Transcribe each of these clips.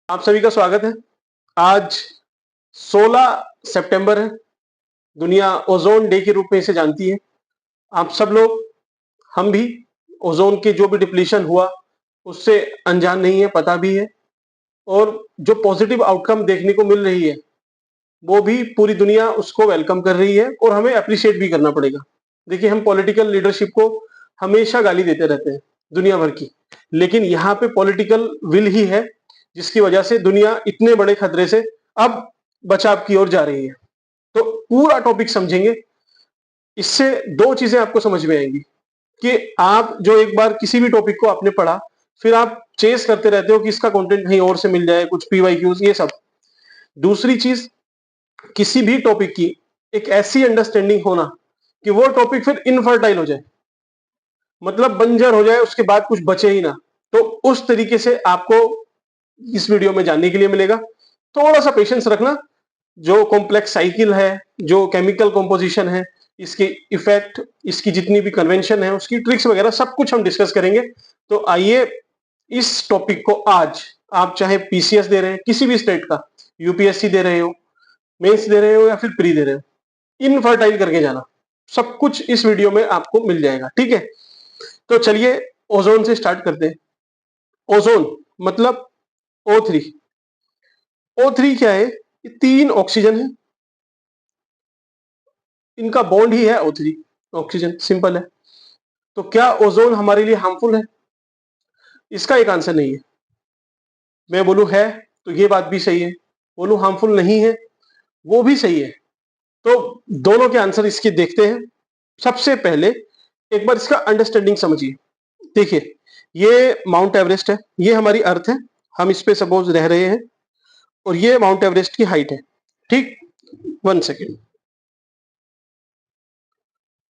आप सभी का स्वागत है। आज 16 सितंबर है। दुनिया ओज़ोन डे के रूप में इसे जानती है। आप सब लोग, हम भी ओज़ोन के जो भी डिप्लीशन हुआ, उससे अनजान नहीं है, पता भी है। और जो पॉजिटिव आउटकम देखने को मिल रही है, वो भी पूरी दुनिया उसको वेलकम कर रही है और हमें एप्रिशिएट भी करना पड़ेगा। देखिए, हम पॉलिटिकल लीडरशिप को हमेशा गाली देते रहते हैं, दुनिया भर की। लेकिन यहाँ पे पॉलिटिकल विल ही है, जिसकी वजह से दुनिया इतने बड़े खतरे से अब बचाव की ओर जा रही है। तो पूरा टॉपिक समझेंगे। इससे दो चीजें आपको समझ में आएंगी कि आप जो एक बार किसी भी टॉपिक को आपने पढ़ा, फिर आप चेस करते रहते हो कि इसका कंटेंट कहीं और से मिल जाए, कुछ पीवाईक्यूज, ये सब। दूसरी चीज, किसी भी टॉपिक की एक ऐसी अंडरस्टैंडिंग होना कि वो टॉपिक फिर इनफर्टाइल हो जाए, मतलब बंजर हो जाए, उसके बाद कुछ बचे ही ना। तो उस तरीके से आपको इस वीडियो में जानने के लिए मिलेगा। थोड़ा सा पेशेंस रखना। जो कॉम्प्लेक्स साइकिल है, जो केमिकल कॉम्पोजिशन है, इसके इफेक्ट, इसकी जितनी भी कन्वेंशन है, उसकी ट्रिक्स वगैरह सब कुछ हम डिस्कस करेंगे। तो आइए, इस टॉपिक को आज आप चाहे पीसीएस दे रहे हैं किसी भी स्टेट का, यूपीएससी दे रहे हो, मेंस दे रहे हो, या फिर प्री दे रहे हो, इनफर्टाइल करके जाना। सब कुछ इस वीडियो में आपको मिल जाएगा, ठीक है। तो चलिए ओजोन से स्टार्ट करते हैं। ओजोन मतलब O3। O3 क्या है? ये 3 ऑक्सीजन है, इनका बॉन्ड ही है O3, ऑक्सीजन, सिंपल है। तो क्या ओजोन हमारे लिए हार्मफुल है? इसका एक आंसर नहीं है। मैं बोलूं है तो ये बात भी सही है, बोलूं हार्मफुल नहीं है वो भी सही है। तो दोनों के आंसर इसके देखते हैं। सबसे पहले एक बार इसका अंडरस्टैंडिंग समझिए। देखिए, ये माउंट एवरेस्ट है, ये हमारी अर्थ है, हम इस पे सपोज रह रहे हैं, और ये माउंट एवरेस्ट की हाइट है, ठीक। 1 सेकेंड,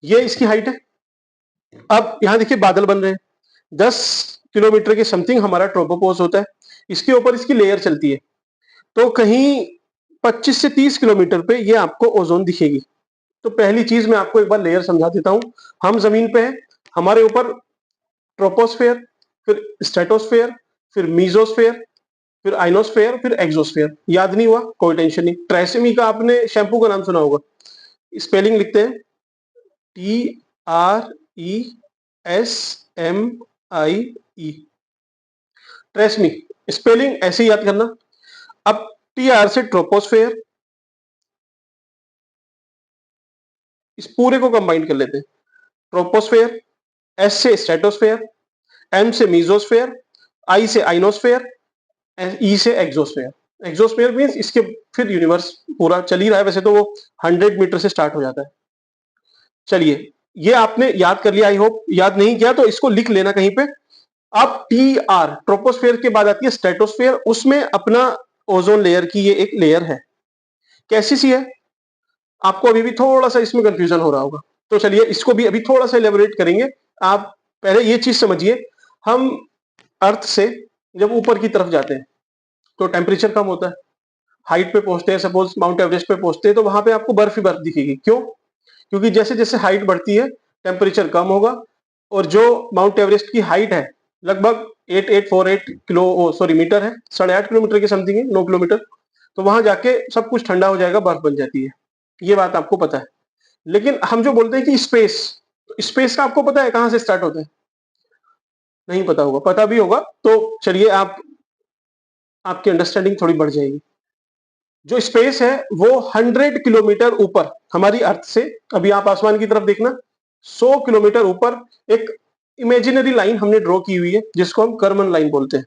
ये इसकी हाइट है। अब यहां देखिए बादल बन रहे हैं। 10 किलोमीटर के समथिंग हमारा ट्रोपोपॉज होता है, इसके ऊपर इसकी लेयर चलती है। तो कहीं 25 से 30 किलोमीटर पे ये आपको ओजोन दिखेगी। तो पहली चीज मैं आपको एक बार लेयर समझा देता हूं। हम जमीन पे हैं, हमारे ऊपर ट्रोपोस्फेयर, फिर स्ट्रेटोस्फेयर, फिर मीजोस्फेयर, फिर आइनोस्फेयर, फिर एक्सोस्फेयर। याद नहीं हुआ? कोई टेंशन नहीं। ट्रेसेमी का आपने शैम्पू का नाम सुना होगा। स्पेलिंग लिखते हैं TRESMI। ट्रेसमी, स्पेलिंग ऐसे ही याद करना। अब TR से ट्रोपोस्फेयर, इस पूरे को कंबाइन कर लेते हैं। ट्रोपोस्फेयर, S से स्ट्रेटोस्फेयर, M से मीजोस्फेयर, I से आइनोस्फेयर, E से एक्सोस्फेयर। एक्सोस्फेयर मींस इसके फिर यूनिवर्स पूरा चल ही रहा है। वैसे तो वो 100 मीटर से स्टार्ट हो जाता है। चलिए, ये आपने याद कर लिया, आई होप। याद नहीं किया तो इसको लिख लेना कहीं पे। अब TR, ट्रोपोस्फेयर के बाद आती है स्ट्रेटोस्फेयर, उसमें अपना ओजोन लेयर की ये एक लेयर है। कैसी सी है? आपको अभी भी थोड़ा सा इसमें कंफ्यूजन हो रहा होगा, तो चलिए इसको भी अभी थोड़ा सा एलेबोरेट करेंगे। आप पहले ये चीज समझिए, हम अर्थ से जब ऊपर की तरफ जाते हैं तो टेम्परेचर कम होता है। हाइट पे पहुंचते हैं, सपोज माउंट एवरेस्ट पे पहुंचते हैं, तो वहां पे आपको बर्फ ही बर्फ दिखेगी। क्यों? क्योंकि जैसे जैसे हाइट बढ़ती है, टेम्परेचर कम होगा। और जो माउंट एवरेस्ट की हाइट है, लगभग 8848 मीटर है, 8.5 किलोमीटर के समथिंग है, 9 किलोमीटर। तो वहां जाके सब कुछ ठंडा हो जाएगा, बर्फ बन जाती है। ये बात आपको पता है। लेकिन हम जो बोलते हैं कि स्पेस, तो स्पेस का आपको पता है कहां से स्टार्ट होता है? नहीं पता होगा, पता भी होगा तो चलिए आपकी अंडरस्टैंडिंग थोड़ी बढ़ जाएगी। जो स्पेस है वो 100 किलोमीटर ऊपर हमारी अर्थ से, अभी आप आसमान की तरफ देखना, 100 किलोमीटर ऊपर एक इमेजिनरी लाइन हमने ड्रॉ की हुई है, जिसको हम कर्मन लाइन बोलते हैं।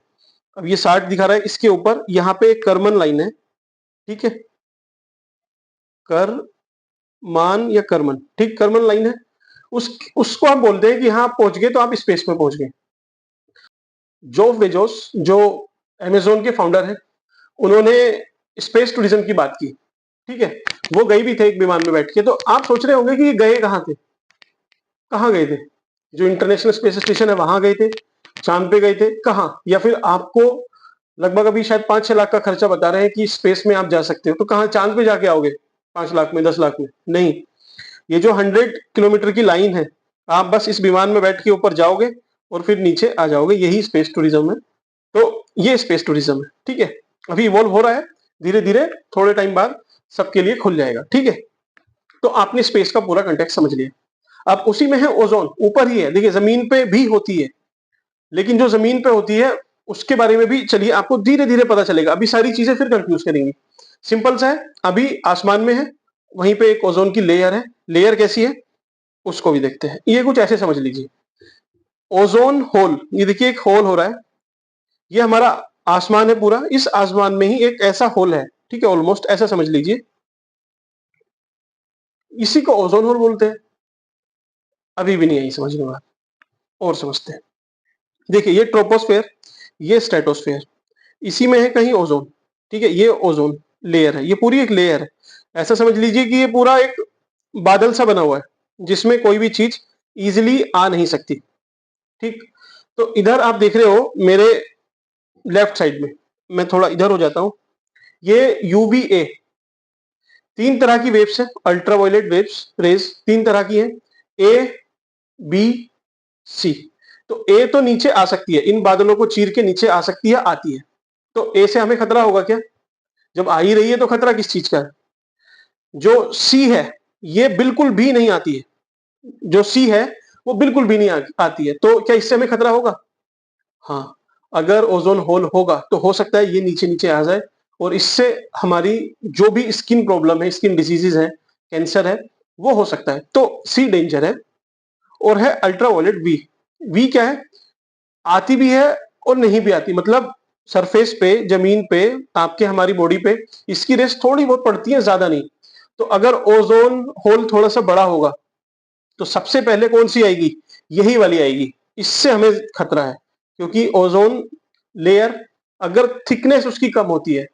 अब ये 60 दिखा रहा है, इसके ऊपर यहाँ पे एक कर्मन लाइन है, ठीक है। करमान या कर्मन, ठीक, कर्मन लाइन है। उसको हम बोलते हैं कि हाँ, आप पहुंच गए, तो आप स्पेस में पहुंच गए। जेफ बेजोस, जो अमेजोन के फाउंडर हैं, उन्होंने स्पेस टूरिज्म की बात की, ठीक है। वो गए भी थे एक विमान में बैठ के। तो आप सोच रहे होंगे कि ये गए कहाँ थे, कहाँ गए थे? जो इंटरनेशनल स्पेस स्टेशन है वहां गए थे, चांद पे गए थे, कहाँ? या फिर आपको लगभग अभी शायद 5-6 लाख का खर्चा बता रहे हैं कि स्पेस में आप जा सकते हो, तो कहाँ चांद पे जाके आओगे? 5 लाख में, 10 लाख में? नहीं। ये जो 100 किलोमीटर की लाइन है, आप बस इस विमान में बैठ के ऊपर जाओगे और फिर नीचे आ जाओगे, यही स्पेस टूरिज्म है। तो ये स्पेस टूरिज्म है, ठीक है। अभी इवॉल्व हो रहा है, धीरे धीरे थोड़े टाइम बाद सबके लिए खुल जाएगा। ठीक है, तो आपने स्पेस का पूरा कंटेक्ट समझ लिया। अब उसी में है ओजोन, ऊपर ही है, देखिए जमीन पे भी होती है, लेकिन जो जमीन पे होती है उसके बारे में भी चलिए आपको धीरे धीरे पता चलेगा, अभी सारी चीजें फिर कंफ्यूज करेंगी। सिंपल सा है, अभी आसमान में है, वहीं पे एक ओजोन की लेयर है, लेयर कैसी है उसको भी देखते हैं। ये कुछ ऐसे समझ लीजिए, ओजोन होल, ये देखिए एक होल हो रहा है, ये हमारा आसमान है पूरा, इस आसमान में ही एक ऐसा होल है, ठीक है, ऑलमोस्ट ऐसा समझ लीजिए, इसी को ओजोन होल बोलते हैं। अभी भी नहीं आई समझ में बात, और समझते हैं। देखिए ये ट्रोपोस्फेयर, ये स्ट्रेटोस्फेयर, इसी में है कहीं ओजोन, ठीक है, ये ओजोन लेयर है, ये पूरी एक लेयर है। ऐसा समझ लीजिए कि ये पूरा एक बादल सा बना हुआ है जिसमें कोई भी चीज इजीली आ नहीं सकती। ठीक, तो इधर आप देख रहे हो मेरे लेफ्ट साइड में, मैं थोड़ा इधर हो जाता हूं, ये यूवीए, तीन तरह की वेव्स है, अल्ट्रावायलेट वेव्स रेज तीन तरह की है, ए बी सी। तो ए तो नीचे आ सकती है, इन बादलों को चीर के नीचे आ सकती है, आती है। तो ए से हमें खतरा होगा क्या? जब आ ही रही है तो खतरा किस चीज का है? जो सी है ये बिल्कुल भी नहीं आती है, जो सी है वो बिल्कुल भी नहीं आती है, तो क्या इससे हमें खतरा होगा? हाँ, अगर ओजोन होल होगा तो हो सकता है ये नीचे नीचे आ जाए, और इससे हमारी जो भी स्किन प्रॉब्लम है, स्किन डिजीजेज है, कैंसर है, वो हो सकता है। तो सी डेंजर है। और है अल्ट्रावायलेट वी, वी क्या है? आती भी है और नहीं भी आती, मतलब सरफेस पे, जमीन पे, आपके हमारी बॉडी पे इसकी रेस थोड़ी बहुत पड़ती है, ज्यादा नहीं। तो अगर ओजोन होल थोड़ा सा बड़ा होगा तो सबसे पहले कौन सी आएगी? यही वाली आएगी, इससे हमें खतरा है, क्योंकि ओजोन लेयर अगर थिकनेस उसकी कम होती है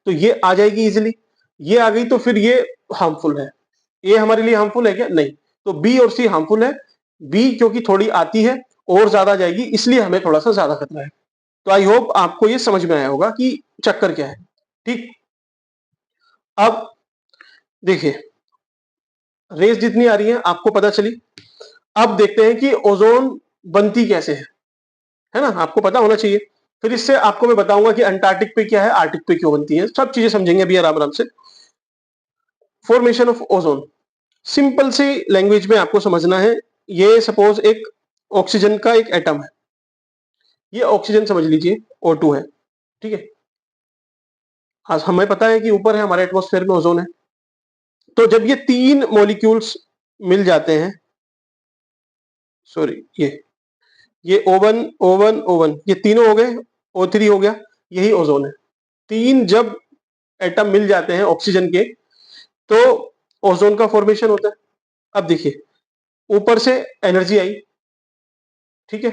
तो ये आ जाएगी इजिली, ये आ गई तो फिर ये हार्मफुल है। ये हमारे लिए हार्मफुल है क्या? नहीं। तो बी और सी हार्मफुल है, बी क्योंकि थोड़ी आती है और ज्यादा जाएगी, इसलिए हमें थोड़ा सा ज्यादा खतरा है। तो आई होप आपको ये समझ में आया होगा कि चक्कर क्या है। ठीक, अब देखिए रेस जितनी आ रही है आपको पता चली, अब देखते हैं कि ओजोन बनती कैसे है ना, आपको पता होना चाहिए। फिर इससे आपको मैं बताऊंगा कि अंटार्कटिक पे क्या है, आर्टिक पे क्यों बनती है, सब चीजें समझेंगे अभी आराम आराम से। फॉर्मेशन ऑफ ओजोन, सिंपल सी लैंग्वेज में आपको समझना है। ये सपोज एक ऑक्सीजन का एक एटम है, ये ऑक्सीजन समझ लीजिए O2 है, ठीक है। आज हमें पता है कि ऊपर है हमारे एटमॉस्फेयर में ओजोन है। तो जब ये तीन मॉलिक्यूल्स मिल जाते हैं, सॉरी ये O1 O1 O1, ये तीनों हो गए, O3 हो गया, यही ओजोन है। तीन जब एटम मिल जाते हैं ऑक्सीजन के तो ओजोन का फॉर्मेशन होता है। अब देखिए ऊपर से एनर्जी आई, ठीक है,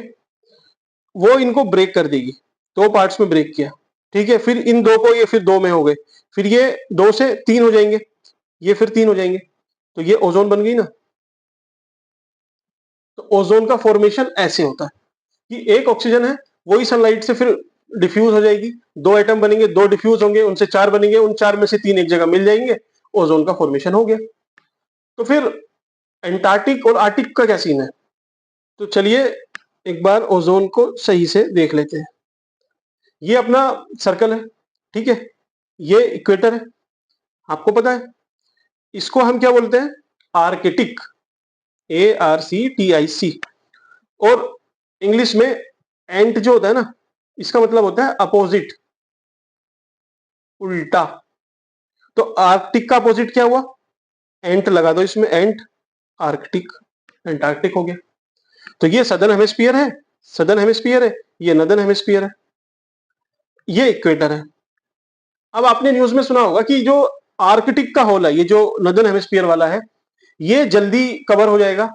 वो इनको ब्रेक कर देगी, दो पार्ट्स में ब्रेक किया, ठीक है, फिर इन दो को, ये फिर दो में हो गए, फिर ये दो से तीन हो जाएंगे, ये फिर तीन हो जाएंगे, तो ये ओजोन बन गई ना। तो ओजोन का फॉर्मेशन ऐसे होता है कि एक ऑक्सीजन है, वही सनलाइट से फिर डिफ्यूज हो जाएगी, दो एटम बनेंगे, दो डिफ्यूज होंगे, उनसे चार बनेंगे, उन चार में से तीन एक जगह मिल जाएंगे, ओजोन का फॉर्मेशन हो गया। तो फिर एंटार्क्टिक और आर्टिक का क्या सीन है? तो चलिए एक बार ओजोन को सही से देख लेते हैं। ये अपना सर्कल है, ठीक है, ये इक्वेटर है, आपको पता है। इसको हम क्या बोलते हैं? Arctic, ARCTIC। और इंग्लिश में एंट जो होता है ना, इसका मतलब होता है अपोजिट, उल्टा। तो आर्कटिक का अपोजिट क्या हुआ? एंट लगा दो इसमें, एंट, आर्कटिक, एंटार्क्टिक हो गया। तो ये सदर्न हेमिस्फीयर है, सदर्न हेमिस्फीयर है, ये नदर्न हेमिस्फीयर है, ये इक्वेटर है। अब आपने न्यूज में सुना होगा कि जो आर्कटिक का होल है, ये जो नदर्न हेमिस्फीयर वाला है, ये जल्दी कवर हो जाएगा,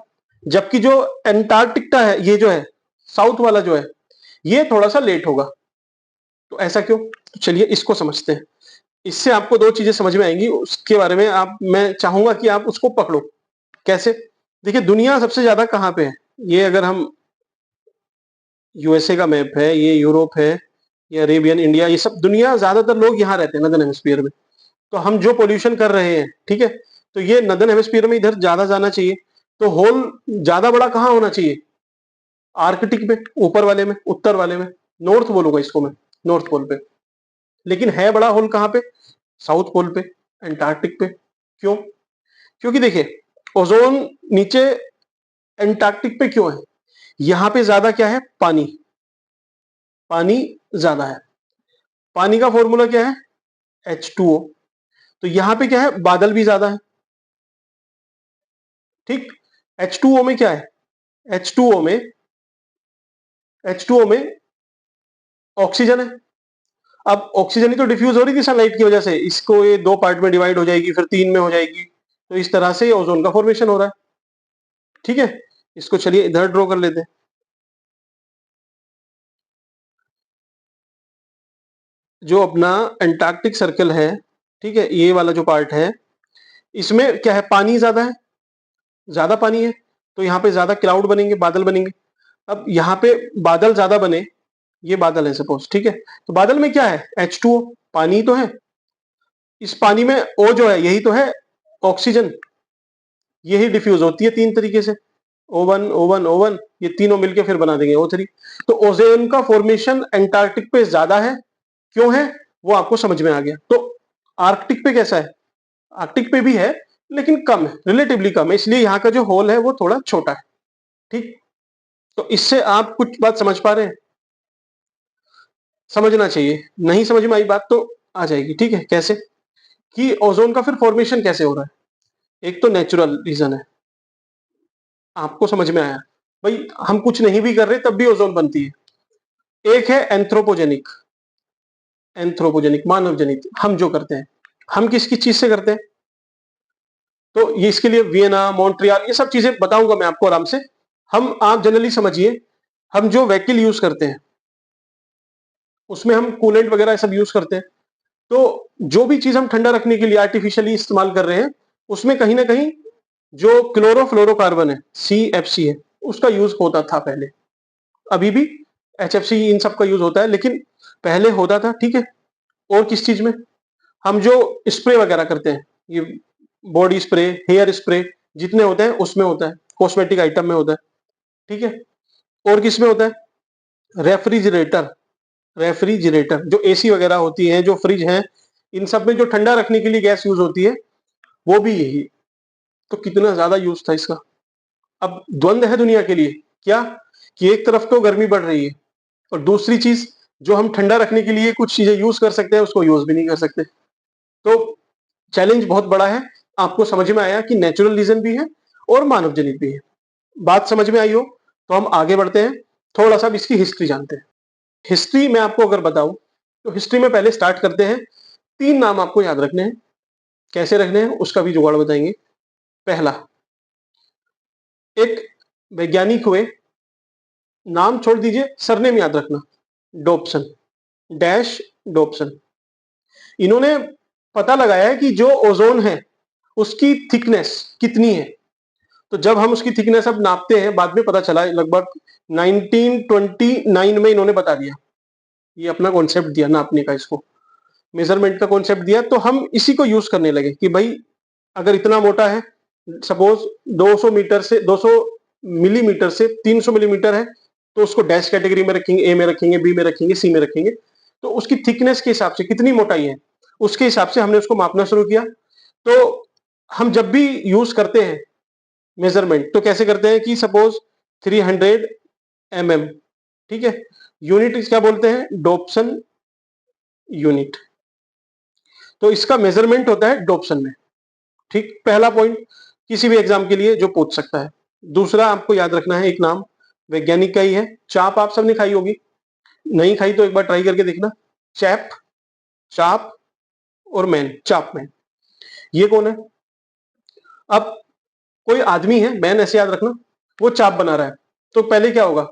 जबकि जो एंटार्कटिक का है, ये जो है साउथ वाला जो है, ये थोड़ा सा लेट होगा। तो ऐसा क्यों? तो चलिए इसको समझते हैं। इससे आपको दो चीजें समझ में आएंगी, उसके बारे में आप, मैं चाहूंगा कि आप उसको पकड़ो। कैसे? देखिए दुनिया सबसे ज्यादा कहां पे है? ये अगर हम, यूएसए का मैप है, ये यूरोप है, ये अरेबियन इंडिया, ये सब दुनिया, ज्यादातर लोग यहाँ रहते हैं नदर्न हेमिस्फीयर में। तो हम जो पोल्यूशन कर रहे हैं, ठीक है, तो ये नदर्न हेमिस्फीयर में इधर ज्यादा जाना चाहिए। तो होल ज्यादा बड़ा कहाँ होना चाहिए? आर्कटिक में, ऊपर वाले में, उत्तर वाले में, नॉर्थ बोलूंगा इसको मैं, नॉर्थ पोल पे। लेकिन है बड़ा होल कहाँ पे? साउथ पोल पे, एंटार्क्टिक पे। क्यों? क्योंकि देखिए ओजोन नीचे एंटार्क्टिक पे क्यों है? यहां पे ज्यादा क्या है? पानी, पानी ज्यादा है। पानी का फॉर्मूला क्या है? H2O। तो यहां पे क्या है? बादल भी ज्यादा है। ठीक, H2O में क्या है? H2O में H2O में ऑक्सीजन है। अब ऑक्सीजन ही तो डिफ्यूज हो रही थी सनलाइट की वजह से, इसको ये दो पार्ट में डिवाइड हो जाएगी, फिर तीन में हो जाएगी, तो इस तरह से ओजोन का फॉर्मेशन हो रहा है। ठीक है, इसको चलिए इधर ड्रॉ कर लेते हैं। जो अपना एंटार्क्टिक सर्कल है, ठीक है, ये वाला जो पार्ट है, इसमें क्या है? पानी ज्यादा है, ज्यादा पानी है, तो यहाँ पे ज्यादा क्लाउड बनेंगे, बादल बनेंगे। अब यहाँ पे बादल ज्यादा बने, ये बादल है सपोज, ठीक है, तो बादल में क्या है? H2O, पानी तो है। इस पानी में O जो है यही तो है ऑक्सीजन, यही डिफ्यूज होती है तीन तरीके से, O1 O1 O1, ये तीनों मिलके फिर बना देंगे O3। तो ओजोन का फॉर्मेशन एंटार्क्टिक पे ज्यादा है। क्यों है वो आपको समझ में आ गया। तो आर्कटिक पे कैसा है? आर्कटिक पे भी है लेकिन कम है, रिलेटिवली कम है, इसलिए यहाँ का जो होल है वो थोड़ा छोटा है। ठीक, तो इससे आप कुछ बात समझ पा रहे हैं? समझना चाहिए, नहीं समझ में आई बात तो आ जाएगी। ठीक है, कैसे कि ओजोन का फिर फॉर्मेशन कैसे हो रहा है? एक तो नेचुरल रीजन है, आपको समझ में आया भाई, हम कुछ नहीं भी कर रहे तब भी ओजोन बनती है। एक है एंथ्रोपोजेनिक, एंथ्रोपोजेनिक मानव जनित, हम जो करते हैं। हम किस किस चीज से करते हैं? तो ये इसके लिए वियना, मॉन्ट्रियल, ये सब चीजें बताऊंगा मैं आपको आराम से। हम आप जनरली समझिए, हम जो व्हीकल यूज करते हैं उसमें हम कूलेंट वगैरह सब यूज करते हैं। तो जो भी चीज हम ठंडा रखने के लिए आर्टिफिशियली इस्तेमाल कर रहे हैं, उसमें कहीं ना कहीं जो क्लोरोफ्लोरोकार्बन है, CFC है, उसका यूज होता था पहले। अभी भी HFC इन सब का यूज होता है, लेकिन पहले होता था। ठीक है, और किस चीज में? हम जो स्प्रे वगैरह करते हैं, ये बॉडी स्प्रे, हेयर स्प्रे जितने होते हैं उसमें होता है, कॉस्मेटिक आइटम में होता है। ठीक है, और किस में होता है? रेफ्रिजरेटर, रेफ्रिजरेटर जो AC वगैरह होती हैं, जो फ्रिज हैं, इन सब में जो ठंडा रखने के लिए गैस यूज होती है, वो भी यही। तो कितना ज्यादा यूज था इसका। अब द्वंद है दुनिया के लिए, क्या कि एक तरफ तो गर्मी बढ़ रही है और दूसरी चीज जो हम ठंडा रखने के लिए कुछ चीजें यूज कर सकते हैं उसको यूज भी नहीं कर सकते। तो चैलेंज बहुत बड़ा है। आपको समझ में आया कि नेचुरल रीजन भी है और मानव जनित भी है। बात समझ में आई हो तो हम आगे बढ़ते हैं, थोड़ा सा इसकी हिस्ट्री जानते हैं। हिस्ट्री में आपको अगर बताऊं तो हिस्ट्री में पहले स्टार्ट करते हैं, तीन नाम आपको याद रखने हैं। कैसे रखने हैं उसका भी जुगाड़ बताएंगे। पहला, एक वैज्ञानिक हुए, नाम छोड़ दीजिए, सरनेम याद रखना, डॉप्सन, डैश डॉप्सन। इन्होंने पता लगाया है कि जो ओजोन है उसकी थिकनेस कितनी है। तो जब हम उसकी थिकनेस अब नापते हैं, बाद में पता चला लगभग 1929 में इन्होंने बता दिया, ये अपना कॉन्सेप्ट दिया नापने का, इसको मेजरमेंट का कॉन्सेप्ट दिया। तो हम इसी को यूज करने लगे कि भाई अगर इतना मोटा है, सपोज 200 मीटर से 200 मिलीमीटर से 300 मिलीमीटर है, तो उसको डैश कैटेगरी में रखेंगे, ए में रखेंगे, बी में रखेंगे, सी में रखेंगे। तो उसकी थिकनेस के हिसाब से कितनी मोटाई है उसके हिसाब से हमने उसको मापना शुरू किया। तो हम जब भी यूज करते हैं मेजरमेंट तो कैसे करते हैं कि सपोज 300 mm, ठीक है, यूनिट क्या बोलते हैं? Dobson unit. तो इसका मेजरमेंट होता है डॉप्सन में। ठीक, पहला पॉइंट किसी भी एग्जाम के लिए जो पूछ सकता है। दूसरा आपको याद रखना है, एक नाम वैज्ञानिक का ही है, चाप आप सबने खाई होगी, नहीं खाई तो एक बार ट्राई करके देखना। चैप, चाप और मैन, चाप मैन, ये कौन है? अब कोई आदमी है, मैन ऐसे याद रखना, वो चाप बना रहा है। तो पहले क्या होगा,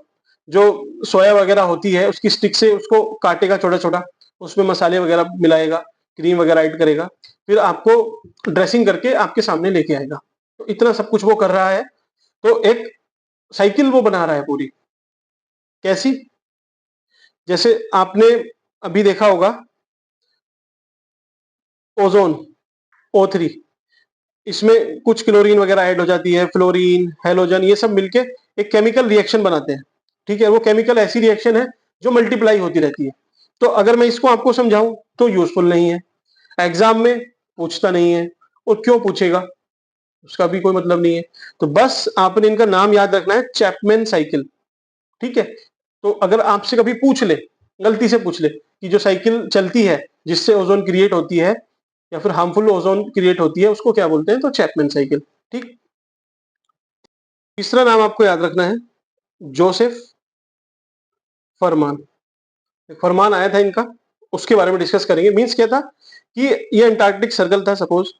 जो सोया वगैरह होती है उसकी स्टिक से उसको काटेगा छोटा छोटा, उसमें मसाले वगैरह मिलाएगा, क्रीम वगैरह ऐड करेगा, फिर आपको ड्रेसिंग करके आपके सामने लेके आएगा। तो इतना सब कुछ वो कर रहा है। तो एक साइकिल वो बना रहा है पूरी। कैसी? जैसे आपने अभी देखा होगा ओजोन, O3, इसमें कुछ क्लोरीन वगैरह ऐड हो जाती है, फ्लोरीन, हेलोजन, ये सब मिलके एक केमिकल रिएक्शन बनाते हैं। ठीक है, वो केमिकल ऐसी रिएक्शन है जो मल्टीप्लाई होती रहती है। तो अगर मैं इसको आपको समझाऊं तो यूजफुल नहीं है, एग्जाम में पूछता नहीं है, और क्यों पूछेगा उसका भी कोई मतलब नहीं है। तो बस आपने इनका नाम याद रखना है, चैपमैन साइकिल। ठीक है, तो अगर आपसे कभी पूछ ले, गलती से पूछ ले कि जो साइकिल चलती है जिससे ओजोन क्रिएट होती है या फिर हार्मफुल ओजोन क्रिएट होती है, उसको क्या बोलते हैं, तो चैपमैन साइकिल। ठीक। तीसरा नाम आपको याद रखना है, जोसेफ फरमान। एक फरमान आया था इनका, उसके बारे में डिस्कस करेंगे। मींस क्या था कि ये अंटार्कटिक सर्कल था, सपोज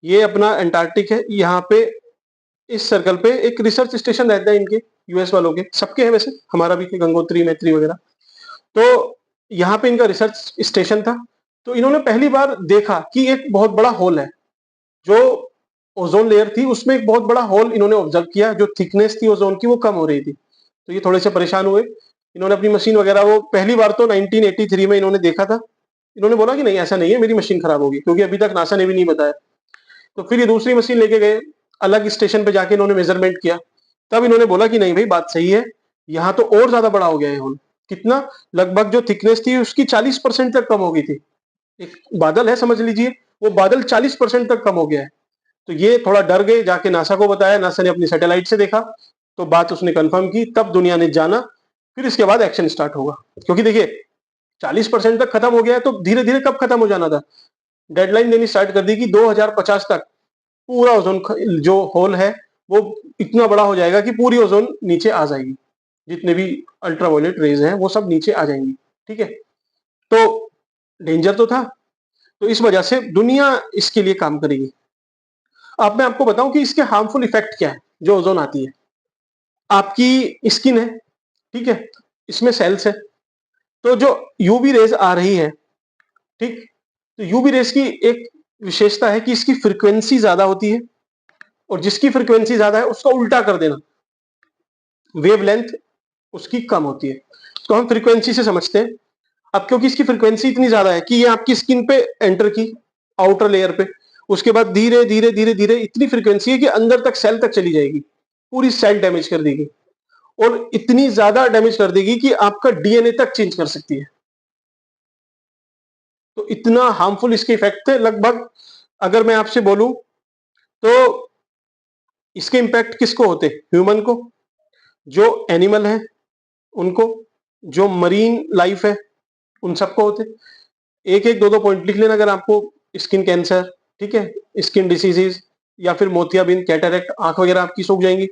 ये अपना अंटार्कटिक है, यहाँ पे इस सर्कल पे एक रिसर्च स्टेशन रहता है इनके, यूएस वालों के, सबके है वैसे, हमारा भी, गंगोत्री मैत्री वगैरह। तो यहाँ पे इनका रिसर्च स्टेशन था। तो इन्होंने पहली बार देखा कि एक बहुत बड़ा होल है, जो ओजोन लेयर थी उसमें एक बहुत बड़ा होल इन्होंने ऑब्जर्व किया, जो थिकनेस थी ओजोन की वो कम हो रही थी। तो ये थोड़े से परेशान हुए, इन्होंने अपनी मशीन वगैरह, वो पहली बार तो 1983 में इन्होंने देखा था। इन्होंने बोला कि नहीं ऐसा नहीं है, मेरी मशीन खराब होगी, क्योंकि अभी तक नासा ने भी नहीं बताया। तो फिर ये दूसरी मशीन लेके गए, अलग स्टेशन पे जाके इन्होंने मेजरमेंट किया, तब इन्होंने बोला कि नहीं भाई बात सही है, यहाँ तो और ज्यादा बड़ा हो गया है होल। कितना? लगभग जो थिकनेस थी उसकी 40% तक कम हो गई थी। एक बादल है समझ लीजिए, वो बादल 40% तक कम हो गया है। तो ये थोड़ा डर गए, जाके नासा को बताया, नासा ने अपनी सैटेलाइट से देखा, तो बात उसने कंफर्म की, तब दुनिया ने जाना। फिर इसके बाद एक्शन स्टार्ट होगा, क्योंकि देखिए 40% तक खत्म हो गया है, तो धीरे धीरे कब खत्म हो जाना था, डेडलाइन देनी स्टार्ट कर दी कि 2050 तक पूरा ओजोन जो होल है वो इतना बड़ा हो जाएगा कि पूरी ओजोन नीचे आ जाएगी, जितने भी अल्ट्रावायलेट रेज हैं वो सब नीचे आ जाएंगी। ठीक है, तो डेंजर तो था, तो इस वजह से दुनिया इसके लिए काम करेगी। अब मैं आपको बताऊं कि इसके हार्मफुल इफेक्ट क्या है जो ओजोन आती है। आपकी स्किन है, ठीक है, इसमें सेल्स है, तो जो यूवी रेज आ रही है, ठीक, तो यूवी रेज की एक विशेषता है कि इसकी फ्रीक्वेंसी ज्यादा होती है, और जिसकी फ्रीक्वेंसी ज्यादा है उसका उल्टा कर देना, वेवलेंथ उसकी कम होती है। तो हम फ्रीक्वेंसी से समझते हैं। अब क्योंकि इसकी फ्रीक्वेंसी इतनी ज्यादा है कि ये आपकी स्किन पे एंटर की, आउटर लेयर पे, उसके बाद धीरे धीरे धीरे धीरे इतनी फ्रीक्वेंसी है कि अंदर तक, सेल तक चली जाएगी, पूरी सेल डैमेज कर देगी, और इतनी ज्यादा डैमेज कर देगी कि आपका डीएनए तक चेंज कर सकती है। तो इतना हार्मफुल इसके इफेक्ट थे। लगभग अगर मैं आपसे बोलूं तो इसके इंपैक्ट किसको होते? ह्यूमन को, जो एनिमल है उनको, जो मरीन लाइफ है उन सबको होते। एक एक दो दो पॉइंट लिख लेना अगर आपको। स्किन कैंसर, ठीक है, स्किन डिसीजेज, या फिर मोतियाबिंद, कैटरेक्ट, आंख वगैरह आपकी सूख जाएंगी,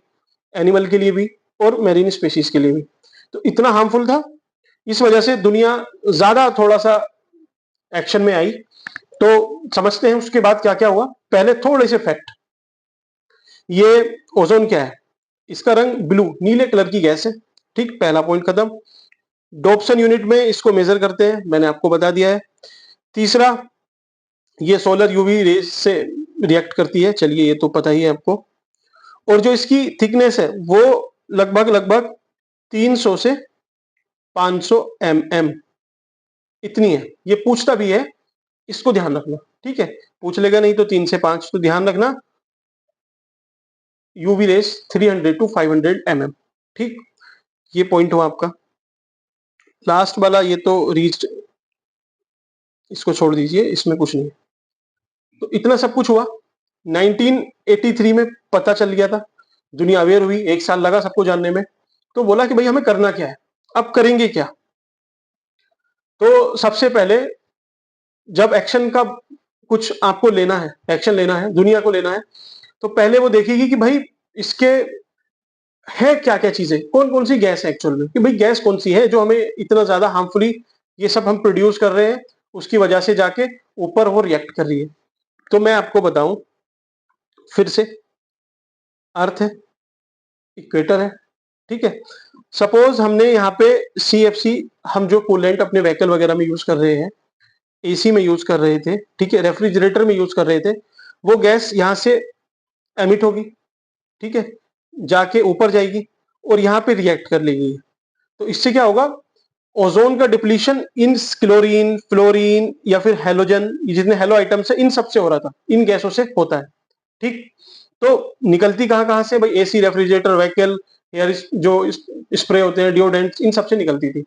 एनिमल के लिए भी और मेरीन स्पेशीज के लिए भी। तो इतना हार्मफुल था, इस वजह से दुनिया ज्यादा थोड़ा सा एक्शन में आई। तो समझते हैं उसके बाद क्या क्या हुआ। पहले थोड़े से फैक्ट, ये ओजोन क्या है, इसका रंग ब्लू, नीले कलर की गैस है। ठीक, पहला पॉइंट खत्म। डॉप्सन यूनिट में इसको मेजर करते हैं, मैंने आपको बता दिया है। तीसरा, ये सोलर यूवी रेज से रिएक्ट करती है, चलिए ये तो पता ही है आपको। और जो इसकी थिकनेस है वो लगभग लगभग 300 से 500 mm इतनी है। ये पूछता भी है, इसको ध्यान रखना, ठीक है, पूछ लेगा नहीं तो 3 से 5, तो ध्यान रखना, यूवी रेस 300 टू 500 mm। ठीक, ये पॉइंट हुआ आपका। लास्ट वाला ये तो रीच्ड, इसको छोड़ दीजिए, इसमें कुछ नहीं। तो इतना सब कुछ हुआ, 1983 में पता चल गया था, दुनिया अवेयर हुई, 1 साल लगा सबको जानने में। तो बोला कि भाई हमें करना क्या है, अब करेंगे क्या। तो सबसे पहले जब एक्शन का कुछ आपको लेना है, एक्शन लेना है, दुनिया को लेना है, तो पहले वो देखेगी कि भाई इसके है क्या क्या चीजें, कौन कौन सी गैस है एक्चुअल में, कि भाई गैस कौन सी है जो हमें इतना ज्यादा हार्मफुली ये सब हम प्रोड्यूस कर रहे हैं, उसकी वजह से जाके ऊपर वो रिएक्ट कर रही है। तो मैं आपको बताऊं फिर से, अर्थ है, इक्वेटर है, ठीक है। सपोज हमने यहाँ पे सीएफसी, हम जो कूलेंट अपने व्हीकल वगैरह में यूज कर रहे हैं, एसी में यूज कर रहे थे, ठीक है, रेफ्रिजरेटर में यूज कर रहे थे, वो गैस यहाँ से एमिट होगी, ठीक है, जाके ऊपर जाएगी और यहाँ पे रिएक्ट कर लेगी। तो इससे क्या होगा, ओजोन का डिप्लीशन इन क्लोरीन, फ्लोरीन या फिर हेलोजन, ये जितने हेलो आइटम्स है इन सबसे हो रहा था, इन गैसों से होता है। ठीक, तो निकलती कहाँ कहाँ से भाई, एसी, रेफ्रिजरेटर, व्हीकल, एयर जो स्प्रे होते हैं, डिओडेंट, इन सबसे निकलती थी।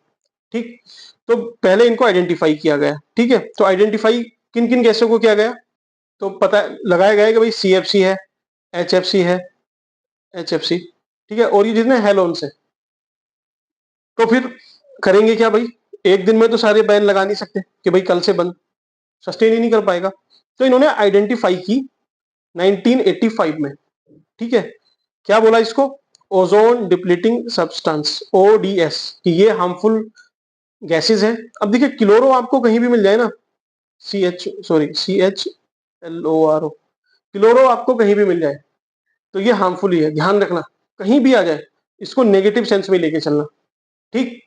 ठीक, तो पहले इनको आइडेंटिफाई किया गया, ठीक है। तो आइडेंटिफाई किन किन गैसों को किया गया, तो पता लगाया गया कि भाई CFC है, HFC है, HFC, ठीक है, और ये जितने हेलोन्स है। तो फिर करेंगे क्या भाई, एक दिन में तो सारे बैन लगा नहीं सकते कि भाई कल से बंद, सस्टेन ही नहीं कर पाएगा। तो इन्होंने आइडेंटिफाई की 1985 में, ठीक है। क्या बोला इसको, ओजोन डिप्लीटिंग सब्सटेंस, ODS, कि ये हार्मफुल गैसेस हैं। अब देखिए क्लोरो आपको कहीं भी मिल जाए ना, CHLORO, क्लोरो आपको कहीं भी मिल जाए तो ये हार्मफुल ही है, ध्यान रखना। कहीं भी आ जाए इसको नेगेटिव सेंस में लेके चलना, ठीक।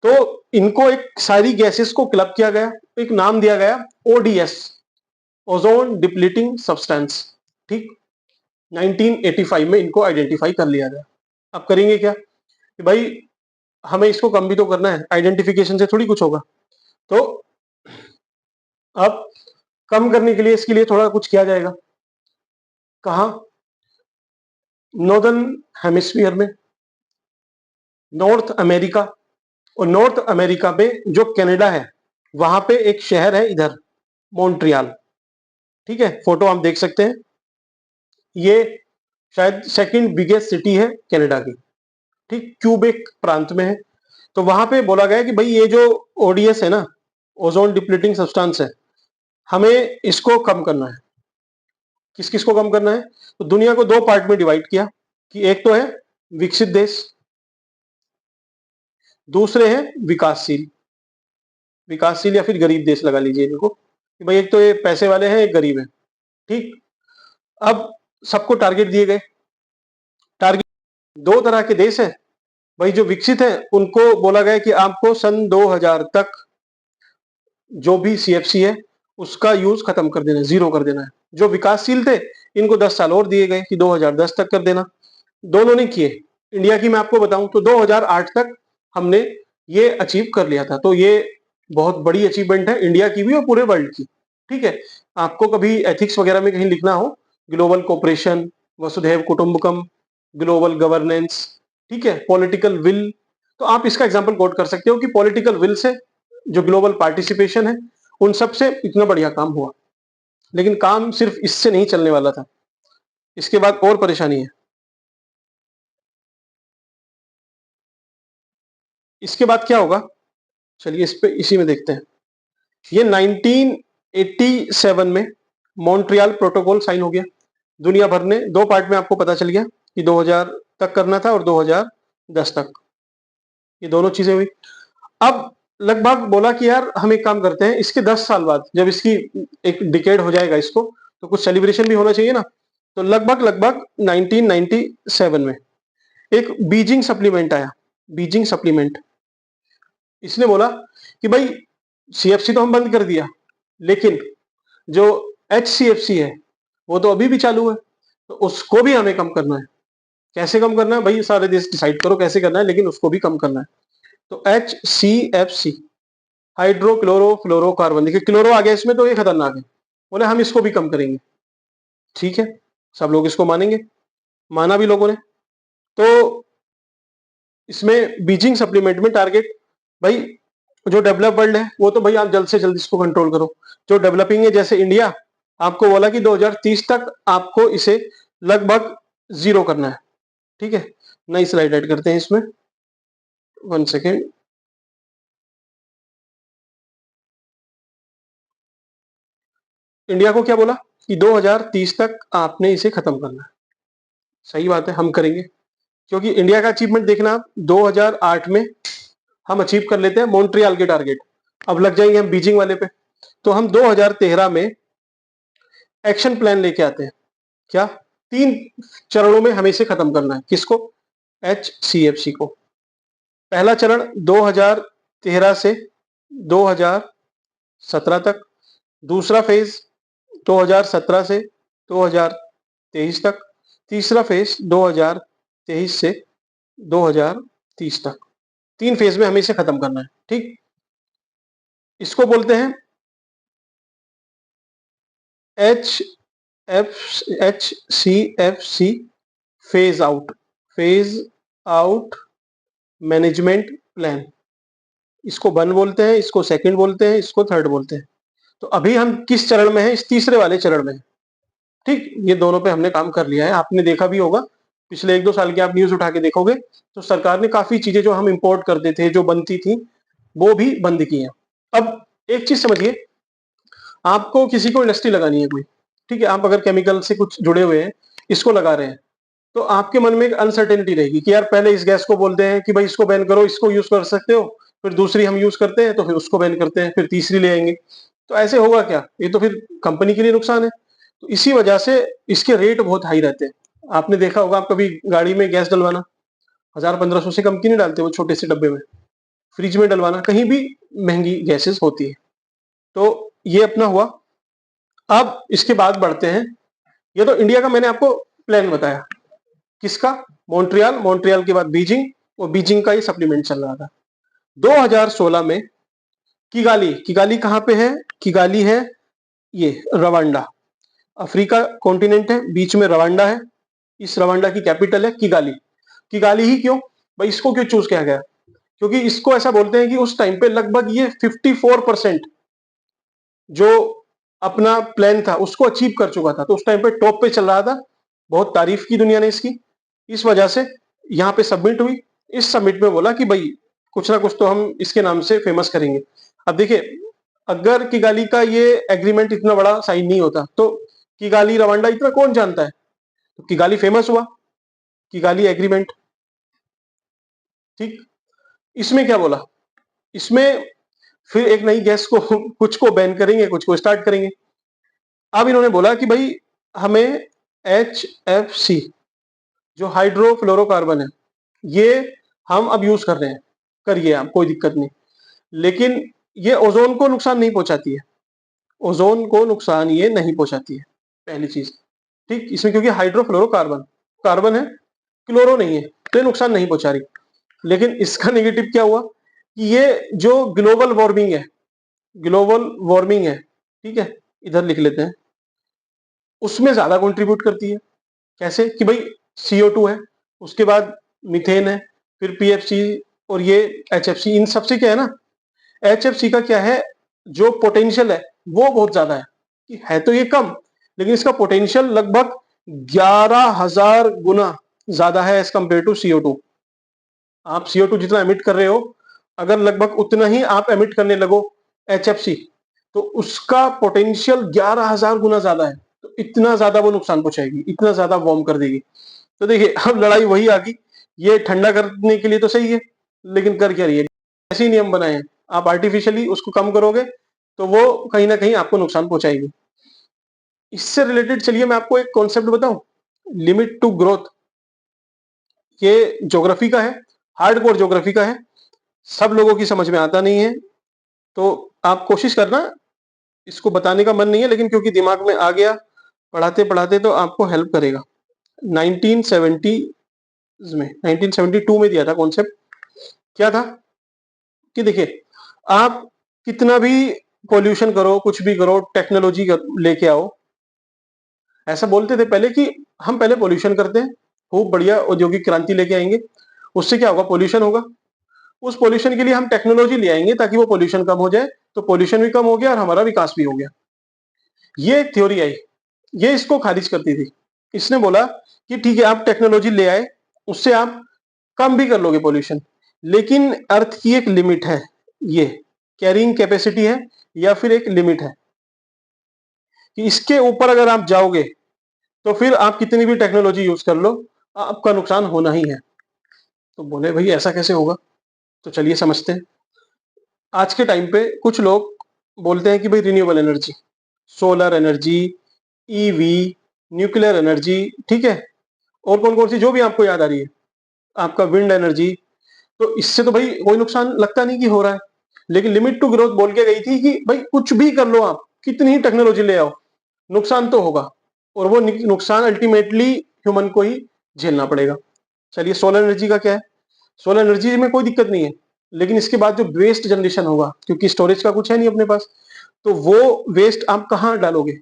तो इनको एक सारी गैसेस को क्लब किया गया, एक नाम दिया गया ODS, ओजोन डिप्लीटिंग सब्सटेंस, ठीक। 1985 में इनको आइडेंटिफाई कर लिया गया। अब करेंगे क्या कि भाई हमें इसको कम भी तो करना है, आइडेंटिफिकेशन से थोड़ी कुछ होगा। तो अब कम करने के लिए इसके लिए थोड़ा कुछ किया जाएगा। कहा, नॉर्दर्न हेमिस्फीयर में, नॉर्थ अमेरिका, और नॉर्थ अमेरिका में जो कनाडा है वहां पे एक शहर है इधर, मॉन्ट्रियल, ठीक है। फोटो आप देख सकते हैं, ये शायद सेकंड बिगेस्ट सिटी है कनाडा की, ठीक, क्यूबेक प्रांत में है। तो वहां पे बोला गया कि भाई ये जो ODS है ना, ओजोन डिप्लीटिंग सब्सटेंस है, हमें इसको कम करना है। किस किस को कम करना है, तो दुनिया को दो पार्ट में डिवाइड किया कि एक तो है विकसित देश, दूसरे हैं विकासशील, विकासशील या फिर गरीब देश लगा लीजिए इनको, कि भाई एक तो ये पैसे वाले हैं, एक गरीब है, ठीक। अब सबको टारगेट दिए गए, टारगेट दो तरह के देश है भाई। जो विकसित है उनको बोला गया कि आपको सन 2000 तक जो भी CFC है उसका यूज खत्म कर देना है, जीरो कर देना है। जो विकासशील थे इनको 10 साल और दिए गए कि 2010 तक कर देना। दोनों ने किए। इंडिया की मैं आपको बताऊं तो 2008 तक हमने ये अचीव कर लिया था। तो ये बहुत बड़ी अचीवमेंट है इंडिया की भी और पूरे वर्ल्ड की, ठीक है। आपको कभी एथिक्स वगैरह में कहीं लिखना हो, ग्लोबल कोऑपरेशन, वसुधैव कुटुंबकम, ग्लोबल गवर्नेंस, ठीक है, पॉलिटिकल विल, तो आप इसका एग्जांपल कोट कर सकते हो कि पॉलिटिकल विल से जो ग्लोबल पार्टिसिपेशन है उन सब से इतना बढ़िया काम हुआ। लेकिन काम सिर्फ इससे नहीं चलने वाला था, इसके बाद और परेशानी है। इसके बाद क्या होगा, चलिए इस पे इसी में देखते हैं। ये 1987 में मॉन्ट्रियल प्रोटोकॉल साइन हो गया। दुनिया भर ने दो पार्ट में, आपको पता चल गया कि 2000 तक करना था और 2010 तक, ये दोनों चीजें हुई। अब लगभग बोला कि यार हम एक काम करते हैं, इसके 10 साल बाद जब इसकी एक डिकेड हो जाएगा इसको, तो कुछ सेलिब्रेशन भी होना चाहिए ना। तो लगभग लगभग 1997 में एक बीजिंग सप्लीमेंट आया, बीजिंग सप्लीमेंट। इसने बोला कि भाई CFC तो हम बंद कर दिया, लेकिन जो HCFC है वो तो अभी भी चालू है, तो उसको भी हमें कम करना है। कैसे कम करना है भाई, सारे देश डिसाइड करो कैसे करना है, लेकिन उसको भी कम करना है। तो HCFC, हाइड्रोक्लोरोफ्लोरोकार्बन, देखिए क्लोरो आ गया इसमें तो ये खतरनाक है, बोले हम इसको भी कम करेंगे। ठीक है, सब लोग इसको मानेंगे, माना भी लोगों ने। तो इसमें बीजिंग सप्लीमेंट में टारगेट, भाई जो डेवलप वर्ल्ड है वो तो भाई आप जल्द से जल्द इसको कंट्रोल करो। जो डेवलपिंग है जैसे इंडिया, आपको बोला कि 2030 तक आपको इसे लगभग जीरो करना है। ठीक है, नई स्लाइड ऐड करते हैं इसमें, 1 सेकेंड। इंडिया को क्या बोला कि 2030 तक आपने इसे खत्म करना है। सही बात है, हम करेंगे, क्योंकि इंडिया का अचीवमेंट देखना आप, 2008 में हम अचीव कर लेते हैं मॉन्ट्रियल के टारगेट। अब लग जाएंगे हम बीजिंग वाले पे, तो हम 2013 में एक्शन प्लान लेके आते हैं। क्या, 3 चरणों में हमें इसे खत्म करना है। किसको, HCFC को। पहला चरण 2013 से 2017 तक, दूसरा फेज 2017 से 2023 तक, तीसरा फेज 2023 से 2030 तक। 3 फेज में हमें इसे खत्म करना है। ठीक, इसको बोलते हैं HCFC phase out, phase out management plan. इसको 1 बोलते हैं, इसको सेकंड बोलते हैं, इसको थर्ड बोलते हैं। तो अभी हम किस चरण में हैं? इस तीसरे वाले चरण में हैं। ठीक, ये दोनों पे हमने काम कर लिया है। आपने देखा भी होगा, पिछले 1-2 साल की आप न्यूज़ उठा के देखोगे, तो सरकार ने काफ़ी चीज़ें जो हम इम्पोर्ट करते थे, जो बनती थी, वो भी बंद की हैं। अब एक चीज़ समझिए, आपको किसी को इंडस्ट्री लगानी है कोई, ठीक है? आप अगर केमिकल से कुछ जुड़े हुए हैं, इसको लगा रहे हैं, तो आपके मन में एक अनसर्टेनिटी रहेगी कि यार पहले इस गैस को बोलते हैं कि भाई इसको बैन करो, इसको यूज़ कर सकते हो, फिर दूसरी हम यूज़ करते हैं, तो फिर उसको बैन करते हैं, फिर तीसरी ले आएँगे। तो ऐसे होगा क्या? ये तो फिर कंपनी के लिए नुकसान है। तो इसी वजह से इसके रेट बहुत हाई रहते हैं। आपने देखा होगा, आप कभी गाड़ी में गैस डलवाना, 1000-1500 से कम की नहीं डालते वो छोटे से डब्बे में। फ्रिज में डलवाना, कहीं भी महँगी गैसेज़ होती है। तो ये अपना हुआ। अब इसके बाद बढ़ते हैं, ये तो इंडिया का मैंने आपको प्लान बताया। किसका? मॉन्ट्रियल, मॉन्ट्रियल के बाद बीजिंग, और बीजिंग का ये सप्लीमेंट चल रहा था। 2016 में किगाली, किगाली कहाँ पे है? किगाली है ये रवांडा, अफ्रीका कॉन्टिनेंट है, बीच में रवांडा है। इस रवांडा की कैपिटल है किगाली। किगाली ही क्यों? भाई इसको क्यों चूज किया गया? क्योंकि इसको ऐसा बोलते हैं कि उस टाइम पे लगभग ये 54% जो अपना प्लान था उसको अचीव कर चुका था। तो उस टाइम पे टॉप पे चल रहा था। बहुत तारीफ की दुनिया ने इसकी। इस वजह से यहाँ पे सबमिट हुई। इस सबमिट में बोला कि भाई कुछ ना कुछ तो हम इसके नाम से फेमस करेंगे। अब देखिए, अगर किगाली का ये एग्रीमेंट इतना बड़ा साइन नहीं होता तो किगाली रवांडा इतना कौन जानता है? तो किगाली फेमस हुआ, किगाली एग्रीमेंट। ठीक, इसमें क्या बोला? इसमें फिर एक नई गैस को कुछ को बैन करेंगे, कुछ को स्टार्ट करेंगे। अब इन्होंने बोला कि भाई हमें HFC जो हाइड्रोफ्लोरोकार्बन है, ये हम अब यूज कर रहे हैं, करिए आप, कोई दिक्कत नहीं। लेकिन ये ओजोन को नुकसान नहीं पहुंचाती है, ओजोन को नुकसान ये नहीं पहुंचाती है, पहली चीज। ठीक, इसमें क्योंकि हाइड्रोफ्लोरोकार्बन कार्बन है, क्लोरो नहीं है, तो ये नुकसान नहीं पहुंचा रही। लेकिन इसका नेगेटिव क्या हुआ कि ये जो ग्लोबल वार्मिंग है, ग्लोबल वार्मिंग है, ठीक है, इधर लिख लेते हैं, उसमें ज्यादा कंट्रीब्यूट करती है। कैसे? कि भाई CO2 है, उसके बाद मीथेन है, फिर PFC और ये HFC, इन सबसे क्या है ना, HFC का क्या है, जो पोटेंशियल है वो बहुत ज्यादा है। कि है तो ये कम, लेकिन इसका पोटेंशियल लगभग 11,000 गुना ज्यादा है एज कंपेयर टू CO2। आप CO2 जितना एमिट कर रहे हो, अगर लगभग उतना ही आप एमिट करने लगो HFC, तो उसका पोटेंशियल 11,000 गुना ज्यादा है। तो इतना ज्यादा वो नुकसान पहुंचाएगी, इतना ज्यादा वार्म कर देगी। तो देखिए, अब लड़ाई वही आ गई। ये ठंडा करने के लिए तो सही है, लेकिन कर क्या रही है? ऐसे ही नियम बनाए हैं, आप आर्टिफिशियली उसको कम करोगे तो वो कहीं ना कहीं आपको नुकसान पहुंचाएगी। इससे रिलेटेड चलिए मैं आपको एक कॉन्सेप्ट बताऊं, लिमिट टू ग्रोथ। ये ज्योग्राफी का है, हार्डकोर ज्योग्राफी का है, सब लोगों की समझ में आता नहीं है। तो आप कोशिश करना, इसको बताने का मन नहीं है, लेकिन क्योंकि दिमाग में आ गया पढ़ाते पढ़ाते, तो आपको हेल्प करेगा। 1972 में दिया था कॉन्सेप्ट। क्या था कि देखिए, आप कितना भी पॉल्यूशन करो, कुछ भी करो, टेक्नोलॉजी लेके आओ। ऐसा बोलते थे पहले कि हम पहले पॉल्यूशन करते हैं, खूब बढ़िया औद्योगिक क्रांति लेके आएंगे, उससे क्या होगा? पॉल्यूशन होगा। उस पॉल्यूशन के लिए हम टेक्नोलॉजी ले आएंगे ताकि वो पॉल्यूशन कम हो जाए, तो पॉल्यूशन भी कम हो गया और हमारा विकास भी हो गया। ये एक थ्योरी आई, ये इसको खारिज करती थी। इसने बोला कि ठीक है, आप टेक्नोलॉजी ले आए, उससे आप कम भी कर लोगे पॉल्यूशन, लेकिन अर्थ की एक लिमिट है, ये कैरिंग कैपेसिटी है, या फिर एक लिमिट है कि इसके ऊपर अगर आप जाओगे तो फिर आप कितनी भी टेक्नोलॉजी यूज कर लो, आपका नुकसान होना ही है। तो बोले भाई ऐसा कैसे होगा? तो चलिए समझते हैं। आज के टाइम पे कुछ लोग बोलते हैं कि भाई renewable energy, solar energy, EV, nuclear energy, ठीक है, और कौन कौन सी जो भी आपको याद आ रही है, आपका विंड एनर्जी। तो इससे तो भाई कोई नुकसान लगता नहीं कि हो रहा है। लेकिन लिमिट टू ग्रोथ बोल के गई थी कि भाई कुछ भी कर लो, आप कितनी ही टेक्नोलॉजी ले आओ, नुकसान तो होगा, और वो नुकसान अल्टीमेटली ह्यूमन को ही झेलना पड़ेगा। चलिए, सोलर एनर्जी का क्या है? सोलर एनर्जी में कोई दिक्कत नहीं है, लेकिन इसके बाद जो वेस्ट जनरेशन होगा, क्योंकि स्टोरेज का कुछ है नहीं अपने पास, तो वो वेस्ट आप कहाँ डालोगे?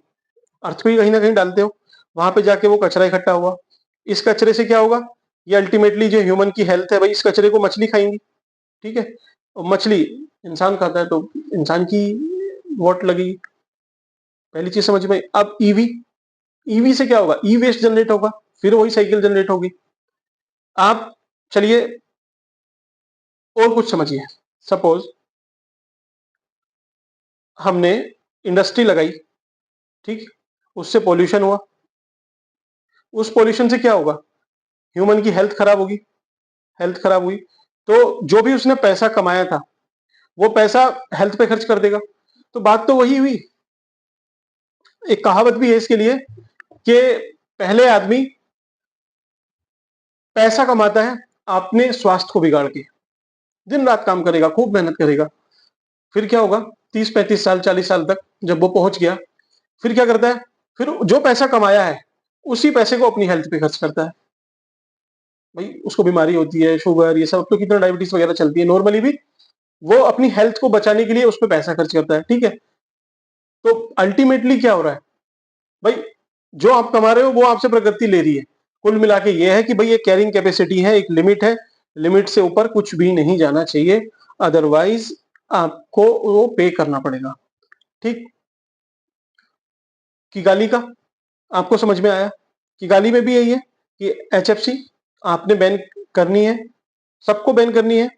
अर्थ पे ही कहीं ना कहीं डालते हो, वहां पे जाके वो कचरा इकट्ठा हुआ। इस कचरे से क्या होगा? ये अल्टीमेटली जो ह्यूमन की हेल्थ है भाई, इस कचरे को मछली खाएंगी, ठीक है, मछली इंसान खाता है तो इंसान की वोट लगेगी, पहली चीज समझ में। अब ईवी, ईवी से क्या होगा, ई वेस्ट जनरेट होगा, फिर वही साइकिल जनरेट होगी। आप चलिए और कुछ समझिए, सपोज हमने इंडस्ट्री लगाई, ठीक, उससे पॉल्यूशन हुआ, उस पॉल्यूशन से क्या होगा, ह्यूमन की हेल्थ खराब होगी, हेल्थ खराब हुई तो जो भी उसने पैसा कमाया था वो पैसा हेल्थ पे खर्च कर देगा। तो बात तो वही हुई। एक कहावत भी है इसके लिए कि पहले आदमी पैसा कमाता है अपने स्वास्थ्य को बिगाड़ के, दिन रात काम करेगा, खूब मेहनत करेगा, फिर क्या होगा, 30-35 साल 40 साल तक जब वो पहुंच गया, फिर क्या करता है, फिर जो पैसा कमाया है उसी पैसे को अपनी हेल्थ पे खर्च करता है। भाई उसको बीमारी होती है, शुगर, ये सब, तो कितना डायबिटीज वगैरह चलती है नॉर्मली भी, वो अपनी हेल्थ को बचाने के लिए उस पर पैसा खर्च करता है, ठीक है। तो अल्टीमेटली क्या हो रहा है भाई, जो आप कमा रहे हो वो आपसे प्रकृति ले रही है। कुल मिला के ये है कि भाई ये कैरिंग कैपेसिटी है, एक लिमिट है, लिमिट से ऊपर कुछ भी नहीं जाना चाहिए, अदरवाइज आपको वो पे करना पड़ेगा, ठीक। किगाली का आपको समझ में आया, किगाली में भी यही है कि एचएफसी आपने बैन करनी है, सबको बैन करनी है।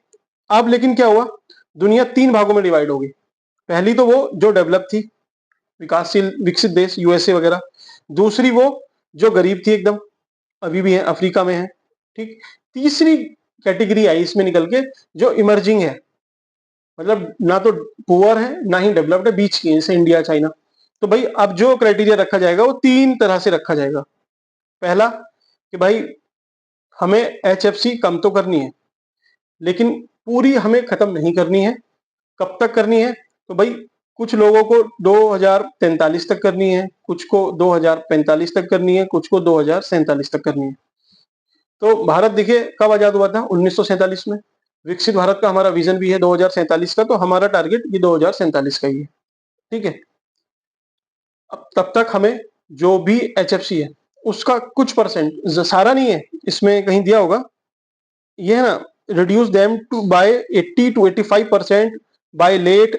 अब लेकिन क्या हुआ, दुनिया 3 भागों में डिवाइड हो गई। पहली तो वो जो डेवलप थी, विकासशील विकसित देश, यूएसए वगैरह। दूसरी वो जो गरीब थी एकदम, अभी भी है, अफ्रीका में है, ठीक। तीसरी कैटेगरी आई इसमें निकल के, जो इमर्जिंग है, मतलब ना तो पुअर है ना ही डेवलप्ड है, बीच की है, जैसे इंडिया चाइना। तो भाई अब जो क्राइटेरिया रखा जाएगा वो 3 तरह से रखा जाएगा। पहला कि भाई हमें एचएफसी कम तो करनी है, लेकिन पूरी हमें खत्म नहीं करनी है। कब तक करनी है, तो भाई कुछ लोगों को 2043 तक करनी है, कुछ को 2045 तक करनी है, कुछ को 2047 तक करनी है। तो भारत देखिए कब आजाद हुआ था, 1947 में। विकसित भारत का हमारा विजन भी है 2047 का, तो हमारा टारगेट ये 2047 का ही है, ठीक है। अब तब तक हमें जो भी एचएफसी है उसका कुछ परसेंट, सारा नहीं है, इसमें कहीं दिया होगा, ये है ना, reduce them to by 80 to 85% by late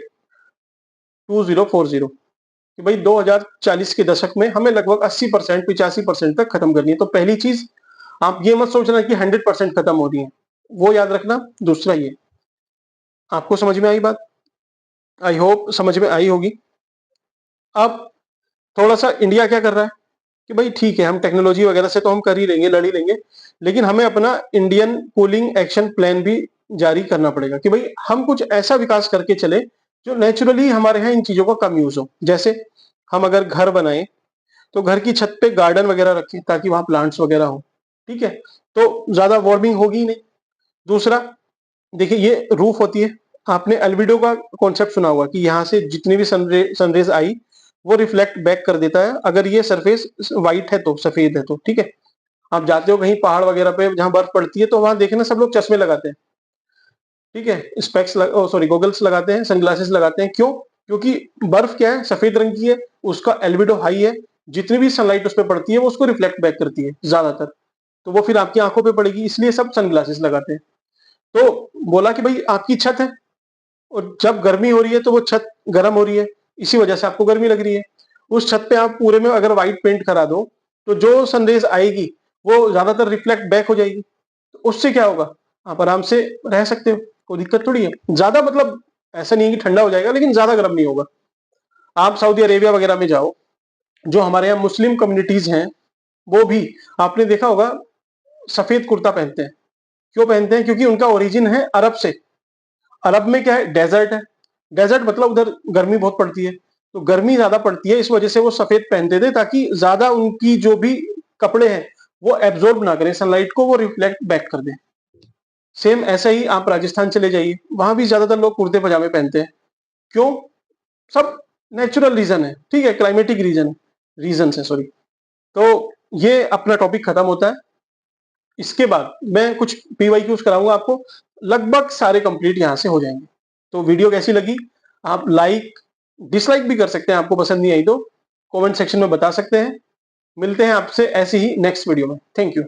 2040, कि भाई 2040 के दशक में हमें लगभग 80% 85% तक खत्म करनी है। तो पहली चीज आप ये मत सोचना कि 100% खत्म हो रही है, वो याद रखना। दूसरा ये, आपको समझ में आई बात, आई होप समझ में आई होगी। अब थोड़ा सा इंडिया क्या कर रहा है कि भाई ठीक है, हम टेक्नोलॉजी वगैरह से तो हम कर ही लेंगे, लड़ ही लेंगे, लेकिन हमें अपना इंडियन कूलिंग एक्शन प्लान भी जारी करना पड़ेगा कि भाई हम कुछ ऐसा विकास करके चले जो नेचुरली हमारे यहाँ इन चीजों का कम यूज हो। जैसे हम अगर घर बनाए तो घर की छत पे गार्डन वगैरह रखें ताकि वहां प्लांट्स वगैरह हो, ठीक है, तो ज्यादा वार्मिंग होगी ही नहीं। दूसरा, देखिए ये रूफ होती है, आपने एल्बिडो का कॉन्सेप्ट सुना होगा कि यहाँ से जितनी भी सनरेज आई वो रिफ्लेक्ट बैक कर देता है, अगर ये सरफेस व्हाइट है तो, सफेद है तो, ठीक है। आप जाते हो कहीं पहाड़ वगैरह पे जहां बर्फ पड़ती है तो वहां देखना सब लोग चश्मे लगाते हैं, ठीक है, स्पेक्स सॉरी गॉगल्स लगाते हैं, सनग्लासेस लगाते हैं, क्यों, क्योंकि बर्फ क्या है, सफेद रंग की है, उसका एल्बिडो हाई है, जितनी भी सनलाइट उस पर पड़ती है वो उसको रिफ्लेक्ट बैक करती है ज्यादातर, तो वो फिर आपकी आंखों पे पड़ेगी, इसलिए सब सनग्लासेस लगाते हैं। तो बोला कि भाई आपकी छत है और जब गर्मी हो रही है तो वो छत गर्म हो रही है, इसी वजह से आपको गर्मी लग रही है। उस छत पे आप पूरे में अगर व्हाइट पेंट करा दो तो जो सनरेज आएगी वो ज्यादातर रिफ्लेक्ट बैक हो जाएगी, तो उससे क्या होगा, आप आराम से रह सकते हो, कोई दिक्कत थोड़ी है। ज्यादा मतलब ऐसा नहीं है कि ठंडा हो जाएगा, लेकिन ज्यादा गर्म नहीं होगा। आप सऊदी अरेबिया वगैरह में जाओ, जो हमारे यहाँ मुस्लिम कम्युनिटीज हैं वो भी, आपने देखा होगा, सफेद कुर्ता पहनते हैं। क्यों पहनते हैं, क्योंकि उनका ओरिजिन है अरब से। अरब में क्या है, डेजर्ट है, डेजर्ट मतलब उधर गर्मी बहुत पड़ती है, तो गर्मी ज्यादा पड़ती है, इस वजह से वो सफेद पहनते थे ताकि ज्यादा उनकी जो भी कपड़े हैं वो एब्जॉर्ब ना करें सनलाइट को, वो रिफ्लेक्ट बैक कर दें। सेम ऐसा ही आप राजस्थान चले जाइए, वहां भी ज्यादातर लोग कुर्ते पजामे पहनते हैं। क्यों, सब नेचुरल रीजन है, ठीक है, क्लाइमेटिक रीजन है, सॉरी। तो ये अपना टॉपिक खत्म होता है। इसके बाद मैं कुछ पीवाईक्यूज कराऊंगा आपको, लगभग सारे कंप्लीट यहां से हो जाएंगे। तो वीडियो कैसी लगी, आप लाइक डिसलाइक भी कर सकते हैं, आपको पसंद नहीं आई तो कमेंट सेक्शन में बता सकते हैं। मिलते हैं आपसे ऐसे ही नेक्स्ट वीडियो में। Thank you.